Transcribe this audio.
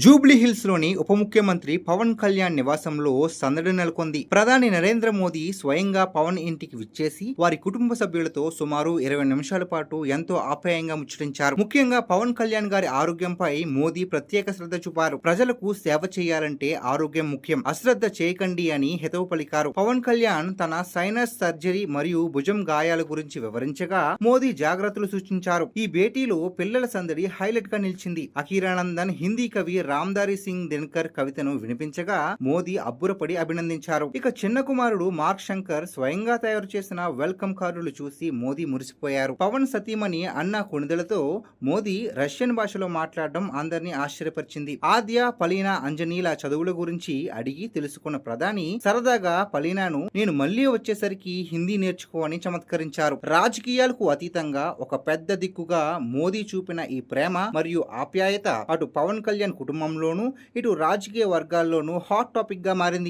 జూబ్లీహిల్స్ లోని ఉప ముఖ్యమంత్రి పవన్ కళ్యాణ్ నివాసంలో సందడి నెలకొంది. ప్రధాని నరేంద్ర మోదీ స్వయంగా పవన్ ఇంటికి విచ్చేసి వారి కుటుంబ సభ్యులతో సుమారు 20 నిమిషాల పాటు ఎంతో ఆప్యాయంగా ముచ్చటించారు. ముఖ్యంగా పవన్ కళ్యాణ్ గారి ఆరోగ్యంపై మోదీ ప్రత్యేక శ్రద్ధ చూపారు. ప్రజలకు సేవ చేయాలంటే ఆరోగ్యం ముఖ్యం, అశ్రద్ధ చేయకండి అని హితవు పలికారు. పవన్ కళ్యాణ్ తన సైనస్ సర్జరీ మరియు భుజం గాయాల గురించి వివరించగా మోదీ జాగ్రత్తలు సూచించారు. ఈ భేటీలో పిల్లల సందడి హైలైట్ గా నిలిచింది. అఖీరానందన్ హిందీ కవి రామ్దారి సింగ్ దినకర్ కవితను వినిపించగా మోదీ అబ్బురపడి అభినందించారు. ఇక చిన్న కుమారుడు మార్క్ శంకర్ స్వయంగా తయారు చేసిన వెల్కమ్ కార్డులు చూసి మోదీ మురిసిపోయారు. పవన్ సతీమణి అన్నా కొణిదలతో మోదీ రష్యన్ భాషలో మాట్లాడడం అందరినీ ఆశ్చర్యపరిచింది. ఆద్య, పలీనా, అంజనీల చదువుల గురించి అడిగి తెలుసుకున్న ప్రధాని సరదాగా పలీనాను నేను మళ్లీ వచ్చేసరికి హిందీ నేర్చుకో అని చమత్కరించారు. రాజకీయాలకు అతీతంగా ఒక పెద్ద దిక్కుగా మోదీ చూపిన ఈ ప్రేమ మరియు ఆప్యాయత అటు పవన్ కళ్యాణ్ కుటుంబంలోనూ ఇటు రాజకీయ వర్గాల్లోనూ హాట్ టాపిక్ గా మారింది.